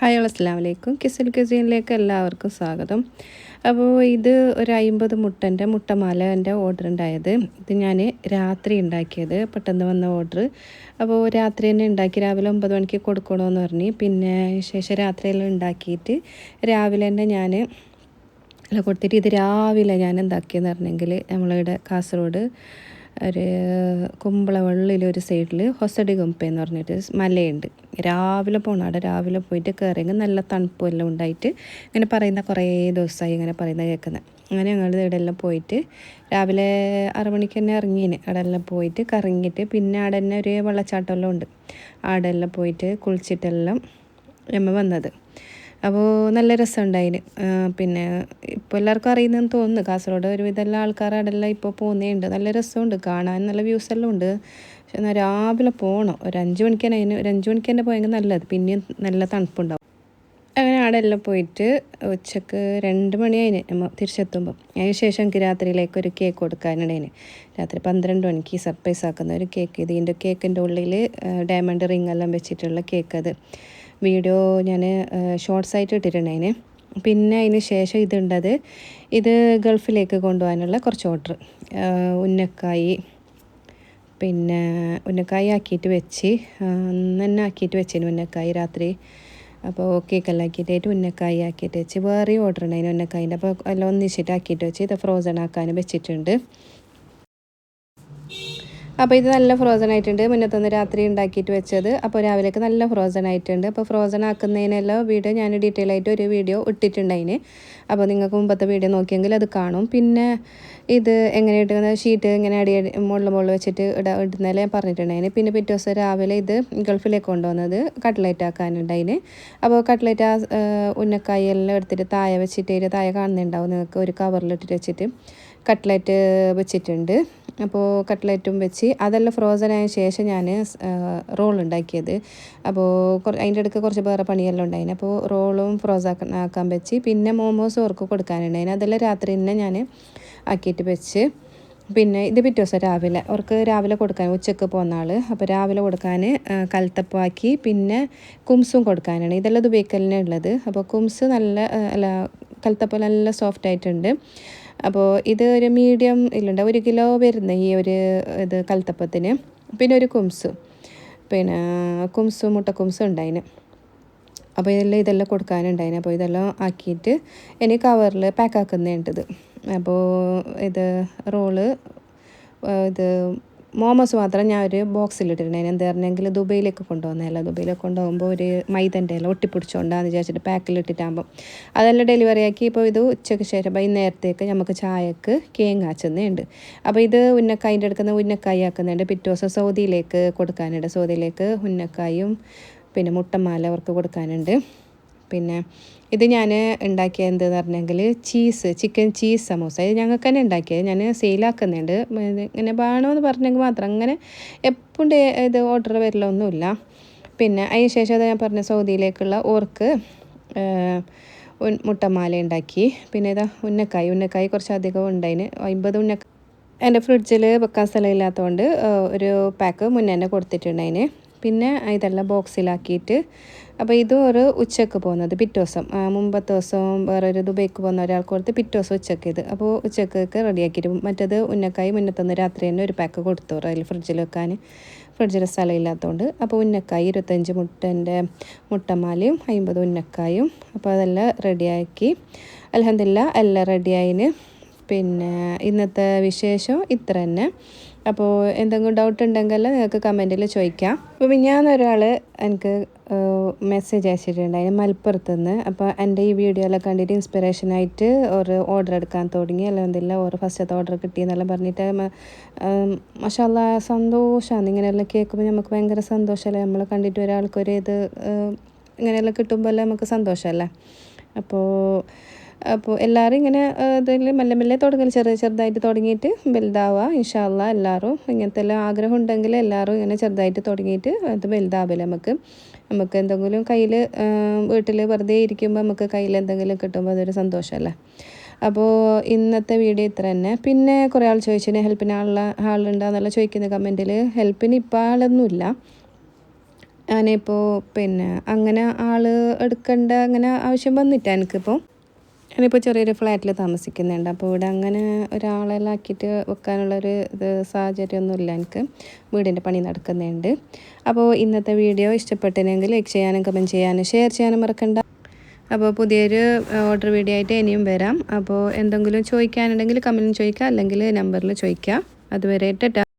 Hi അസ്സലാമു അലൈക്കും. കിസിൽ കുസീനിലേക്ക് എല്ലാവർക്കും സ്വാഗതം. അപ്പോൾ ഇത് ഒരു 50 മുട്ടൻ്റെ മുട്ടമാലേൻ്റെ ഓർഡർ ഉണ്ടായത്. ഇത് ഞാൻ രാത്രി ഉണ്ടാക്കിയത്, പെട്ടെന്ന് വന്ന ഓർഡർ. അപ്പോൾ രാത്രി തന്നെ ഉണ്ടാക്കി രാവിലെ 9 മണിക്ക് കൊടുക്കണമെന്ന് പറഞ്ഞ്, പിന്നെ ശേഷം രാത്രിയെല്ലാം ഉണ്ടാക്കിയിട്ട് രാവിലെ തന്നെ ഞാൻ കൊടുത്തിട്ട് ഇത് രാവിലെ ഞാൻ എന്താക്കിയെന്ന് പറഞ്ഞെങ്കിൽ നമ്മളിവിടെ കാസർഗോഡ് ഒരു കുമ്പളവള്ളിലൊരു സൈഡിൽ ഹൊസടി ഗുംപ എന്ന് പറഞ്ഞിട്ട് മലയുണ്ട്. രാവിലെ പോകണം. അവിടെ രാവിലെ പോയിട്ട് കയറിയെങ്കിൽ നല്ല തണുപ്പും എല്ലാം ഉണ്ടായിട്ട് ഇങ്ങനെ പറയുന്ന കുറേ ദിവസമായി ഇങ്ങനെ പറയുന്നത് കേൾക്കുന്നത്. അങ്ങനെ ഞങ്ങൾ ഇവിടെ എല്ലാം പോയിട്ട് രാവിലെ 6 മണിക്ക് തന്നെ ഇറങ്ങിന്. അവിടെ എല്ലാം പോയിട്ട് കറങ്ങിയിട്ട് പിന്നെ അവിടെ തന്നെ ഒരു വെള്ളച്ചാട്ടമെല്ലാം ഉണ്ട്. അവിടെ എല്ലാം പോയിട്ട് കുളിച്ചിട്ടെല്ലാം നമ്മൾ വന്നത്. അപ്പോൾ നല്ല രസമുണ്ടായിന്. പിന്നെ ഇപ്പോൾ എല്ലാവർക്കും അറിയുന്നതെന്ന് തോന്നുന്നു, കാസർഗോഡ് ഒരുവിധം എല്ലാ ആൾക്കാരടെല്ലാം ഇപ്പോൾ പോകുന്നേയുണ്ട്. നല്ല രസമുണ്ട് കാണാൻ, നല്ല വ്യൂസ് എല്ലാം ഉണ്ട്. പക്ഷെ എന്നാൽ രാവിലെ പോകണം. ഒരു 5 മണിക്ക് തന്നെ, ഒരു 5 മണിക്ക് തന്നെ പോയെങ്കിൽ നല്ലത്, പിന്നെയും നല്ല തണുപ്പുണ്ടാവും. അങ്ങനെ അവിടെ എല്ലാം പോയിട്ട് ഉച്ചക്ക് 2 മണിയായിന് നമ്മൾ തിരിച്ചെത്തുമ്പോൾ. അതിന് ശേഷം എനിക്ക് രാത്രിയിലേക്ക് ഒരു കേക്ക് കൊടുക്കാനുണ്ടായിന്. രാത്രി 12 മണിക്ക് സർപ്രൈസ് ആക്കുന്ന ഒരു കേക്ക്. ഇതിൻ്റെ കേക്കിൻ്റെ ഉള്ളിൽ ഡയമണ്ട് റിംഗ് എല്ലാം വെച്ചിട്ടുള്ള കേക്ക്. അത് വീഡിയോ ഞാൻ ഷോർട്സ് ആയിട്ട് ഇട്ടിട്ടുണ്ടായിന്. പിന്നെ അതിന് ശേഷം ഇതുണ്ടത്, ഇത് ഗൾഫിലേക്ക് കൊണ്ടുപോകാനുള്ള കുറച്ച് ഓർഡർ. ഉന്നക്കായി, പിന്നെ ഉന്നക്കായി ആക്കിയിട്ട് വെച്ച് തന്നെ ആക്കിയിട്ട് വെച്ചതിന് ഉന്നക്കായി രാത്രി. അപ്പോൾ കേക്കെല്ലാം ആക്കിയിട്ട് ഉന്നക്കായി ആക്കിയിട്ട് വെച്ച് വേറെയും ഓർഡർ ഉണ്ടായിന് ഉന്നക്കായിൻ്റെ. അപ്പോൾ എല്ലാം ഒന്നിച്ചിട്ട് ആക്കിയിട്ട് വെച്ച് ഇത് ഫ്രോസൺ ആക്കാൻ വെച്ചിട്ടുണ്ട്. അപ്പോൾ ഇത് നല്ല ഫ്രോസൺ ആയിട്ടുണ്ട്. മുന്നത്തൊന്ന് രാത്രി ഉണ്ടാക്കിയിട്ട് വെച്ചത്. അപ്പോൾ രാവിലേക്ക് നല്ല ഫ്രോസൺ ആയിട്ടുണ്ട്. അപ്പോൾ ഫ്രോസൺ ആക്കുന്നതിനെല്ലാം വീഡിയോ ഞാൻ ഡീറ്റെയിൽ ആയിട്ട് ഒരു വീഡിയോ ഇട്ടിട്ടുണ്ടായിന്. അപ്പോൾ നിങ്ങൾക്ക് മുമ്പത്തെ വീഡിയോ നോക്കിയെങ്കിൽ അത് കാണും. പിന്നെ ഇത് എങ്ങനെ ഇടുന്ന ഷീറ്റ് ഇങ്ങനെ മുകളിൽ വെച്ചിട്ട് ഇടുന്നതിൽ ഞാൻ പറഞ്ഞിട്ടുണ്ടായിന്. പിന്നെ പിറ്റേ ദിവസം രാവിലെ ഇത് ഗൾഫിലേക്ക് കൊണ്ടുവന്നത് കട്ട്ലൈറ്റ് ആക്കാനുണ്ടായിന്. അപ്പോൾ കട്ട്ലൈറ്റ് ഉന്നക്കായി എല്ലാം എടുത്തിട്ട് താഴെ വെച്ചിട്ട് താഴെ കാണുന്നുണ്ടാവും നിങ്ങൾക്ക്, ഒരു കവറിലിട്ടിട്ട് വെച്ചിട്ട് കട്ട്ലൈറ്റ് വെച്ചിട്ടുണ്ട്. അപ്പോൾ കട്ട്ലറ്റും വെച്ച് അതെല്ലാം ഫ്രോസൺ ആയ ശേഷം ഞാൻ റോൾ ഉണ്ടാക്കിയത്. അപ്പോൾ അതിൻ്റെ ഇടയ്ക്ക് കുറച്ച് വേറെ പണിയെല്ലാം ഉണ്ടായിന്. അപ്പോൾ റോളും ആക്കാൻ വെച്ച് പിന്നെ മോമോസ് ഓർക്ക് കൊടുക്കാനുണ്ടായിന്. അതെല്ലാം രാത്രി തന്നെ ഞാൻ ആക്കിയിട്ട് വെച്ച്. പിന്നെ ഇത് പിറ്റേ ദിവസം രാവിലെ അവർക്ക് രാവിലെ കൊടുക്കാൻ, ഉച്ചക്ക് പോകുന്ന ആൾ, അപ്പോൾ രാവിലെ കൊടുക്കാൻ കൽത്തപ്പാക്കി പിന്നെ കുംസും കൊടുക്കാനാണ്. ഇതെല്ലാം ദുബൈക്കലിനെ ഉള്ളത്. അപ്പോൾ കുംസ് കൽത്തപ്പ നല്ല സോഫ്റ്റ് ആയിട്ടുണ്ട്. അപ്പോൾ ഇത് ഒരു മീഡിയം ഇല്ലുണ്ട്, 1 കിലോ വരുന്ന ഈ ഒരു ഇത് കൽത്തപ്പത്തിന്. പിന്നെ ഒരു കുംസും മുട്ടക്കുംസും ഉണ്ടായിന്. അപ്പോൾ ഇതെല്ലാം കൊടുക്കാനുണ്ടായിന്. അപ്പോൾ ഇതെല്ലാം ആക്കിയിട്ട് ഇനി കവറിൽ പാക്ക് ആക്കുന്നേണ്ടത്. അപ്പോൾ ഇത് റോള്, ഇത് മോമോസ് മാത്രം ഞാൻ ഒരു ബോക്സിലിട്ടിട്ടുണ്ടായിരുന്നു. എന്താ പറഞ്ഞെങ്കിൽ ദുബൈയിലേക്ക് കൊണ്ടുപോകുന്നതല്ല. ദുബൈയിലേക്ക് കൊണ്ടുപോകുമ്പോൾ ഒരു മൈദൻ്റെ എല്ലാം ഒട്ടിപ്പിടിച്ചുകൊണ്ടാന്ന് വിചാരിച്ചിട്ട് പാക്കിലിട്ടിട്ടാകുമ്പോൾ അതെല്ലാം ഡെലിവറി ആക്കി. ഇപ്പോൾ ഇത് ഉച്ചയ്ക്ക് ശേഷം വൈകുന്നേരത്തേക്ക് നമുക്ക് ചായക്ക് കേങ്ങ് ആച്ചുന്നുണ്ട്. അപ്പോൾ ഇത് ഉന്നക്കായിൻ്റെ എടുക്കുന്ന ഉന്നക്കായി ആക്കുന്നുണ്ട്. പിറ്റേ ദിവസം സൗദിയിലേക്ക് കൊടുക്കാനുണ്ട്. സൗദിയിലേക്ക് ഉന്നക്കായും പിന്നെ മുട്ടമാല അവർക്ക് കൊടുക്കാനുണ്ട്. പിന്നെ ഇത് ഞാൻ ഉണ്ടാക്കിയത് എന്തെന്ന് പറഞ്ഞെങ്കിൽ ചിക്കൻ ചീസ് സമൂസ. ഇത് ഞങ്ങൾക്ക് തന്നെ ഉണ്ടാക്കിയത്, ഞാൻ സെയിലാക്കുന്നുണ്ട്. ഇങ്ങനെ വേണമെന്ന് പറഞ്ഞെങ്കിൽ മാത്രം, അങ്ങനെ എപ്പോഴും ഇത് ഓർഡർ വരില്ലൊന്നുമില്ല. പിന്നെ അതിന് ശേഷം അത് ഞാൻ പറഞ്ഞ സൗദിയിലേക്കുള്ള ഓർക്ക് മുട്ടമാല ഉണ്ടാക്കി. പിന്നെ ഇതാ ഉന്നക്കായി കുറച്ചധികം ഉണ്ടായിന്, 50 ഉന്നക്കായി. എൻ്റെ ഫ്രിഡ്ജിൽ വെക്കാൻ സ്ഥലമില്ലാത്തതുകൊണ്ട് ഒരു പാക്ക് മുന്നേ തന്നെ കൊടുത്തിട്ടുണ്ടായിന്. പിന്നെ ഇതെല്ലാം ബോക്സിലാക്കിയിട്ട്, അപ്പോൾ ഇതും ഒരു ഉച്ചക്ക് പോകുന്നത് പിറ്റേ ദിവസം. മുമ്പത്തെ ദിവസം വേറൊരു ദുബൈക്ക് പോകുന്ന ഒരാൾക്ക് കൊടുത്ത് പിറ്റേ ദിവസം ഉച്ചക്ക് ഇത്. അപ്പോൾ ഉച്ചക്കൊക്കെ റെഡിയാക്കിയിട്ട് മറ്റേത് ഉന്നക്കായി മുന്നത്തൊന്ന് രാത്രി തന്നെ ഒരു പാക്ക് കൊടുത്തു അതിൽ ഫ്രിഡ്ജിൽ വെക്കാൻ. ഫ്രിഡ്ജിൽ സ്ഥലമില്ലാത്തതുകൊണ്ട് അപ്പോൾ ഉന്നക്കായി 25 മുട്ടൻ്റെ മുട്ടമാലയും 50 ഉന്നക്കായും. അപ്പോൾ അതെല്ലാം റെഡിയാക്കി. അൽഹംദുലില്ലാഹ് എല്ലാം റെഡിയായിന്. പിന്നെ ഇന്നത്തെ വിശേഷം ഇത്ര തന്നെ. അപ്പോൾ എന്തെങ്കിലും ഡൗട്ട് ഉണ്ടെങ്കിൽ നിങ്ങൾക്ക് കമൻറ്റിൽ ചോദിക്കാം. അപ്പോൾ ഞാനൊരാൾ എനിക്ക് മെസ്സേജ് അയച്ചിട്ടുണ്ടായിരുന്നു മലപ്പുറത്ത് നിന്ന്. അപ്പോൾ എൻ്റെ ഈ വീഡിയോ എല്ലാം കണ്ടിട്ട് ഇൻസ്പിറേഷനായിട്ട് ഒരു ഓർഡർ എടുക്കാൻ തുടങ്ങി. അല്ലെന്നില്ല ഫസ്റ്റത്തെ ഓർഡർ കിട്ടിയെന്നെല്ലാം പറഞ്ഞിട്ട് മാഷാ അല്ലാഹ് സന്തോഷമാണ്. ഇങ്ങനെയെല്ലാം കേൾക്കുമ്പോൾ നമുക്ക് ഭയങ്കര സന്തോഷമല്ലേ. നമ്മൾ കണ്ടിട്ട് ഒരാൾക്കൊരു ഇത് ഇങ്ങനെയെല്ലാം കിട്ടുമ്പോൾ എല്ലാം നമുക്ക് സന്തോഷമല്ലേ. അപ്പോൾ എല്ലാവരും ഇങ്ങനെ ഇതിൽ മെല്ലെ തുടങ്ങി ചെറുതായിട്ട് തുടങ്ങിയിട്ട് വലുതാവുക. ഇൻഷാ അല്ലാഹ് എല്ലാവരും ഇങ്ങനത്തെ എല്ലാം ആഗ്രഹം ഉണ്ടെങ്കിൽ എല്ലാവരും ഇങ്ങനെ ചെറുതായിട്ട് തുടങ്ങിയിട്ട് അത് വലുതാവില്ല. നമുക്ക് എന്തെങ്കിലും കയ്യിൽ വീട്ടിൽ വെറുതെ ഇരിക്കുമ്പോൾ നമുക്ക് കയ്യിൽ എന്തെങ്കിലും കിട്ടുമ്പോൾ അതൊരു സന്തോഷമല്ലേ. അപ്പോൾ ഇന്നത്തെ വീഡിയോ ഇത്ര തന്നെ. പിന്നെ കുറേ ആൾ ചോദിച്ചിന് ഹെൽപ്പിന് ആളുണ്ടാകുന്നുള്ള ചോദിക്കുന്ന കമൻറ്റിൽ. ഹെൽപ്പിന് ഇപ്പോൾ ആളൊന്നുമില്ല. ഞാനിപ്പോൾ പിന്നെ അങ്ങനെ ആൾ എടുക്കേണ്ട അങ്ങനെ ആവശ്യം വന്നിട്ട് എനിക്കിപ്പോൾ ഞാനിപ്പോൾ ചെറിയൊരു ഫ്ലാറ്റിൽ താമസിക്കുന്നുണ്ട്. അപ്പോൾ ഇവിടെ അങ്ങനെ ഒരാളെല്ലാം ആക്കിയിട്ട് വെക്കാനുള്ളൊരു സാഹചര്യമൊന്നുമില്ല. എനിക്ക് വീടിൻ്റെ പണി നടക്കുന്നുണ്ട്. അപ്പോൾ ഇന്നത്തെ വീഡിയോ ഇഷ്ടപ്പെട്ടില്ലെങ്കിൽ ലൈക്ക് ചെയ്യാനും കമൻറ്റ് ചെയ്യാനും ഷെയർ ചെയ്യാനും മറക്കണ്ട. അപ്പോൾ പുതിയൊരു ഓർഡർ വീഡിയോ ആയിട്ട് ഇനിയും വരാം. അപ്പോൾ എന്തെങ്കിലും ചോദിക്കാനുണ്ടെങ്കിൽ കമൻറ്റിൽ ചോദിക്കുക, അല്ലെങ്കിൽ നമ്പറിൽ ചോദിക്കുക. അതുവരെ ടാറ്റാ.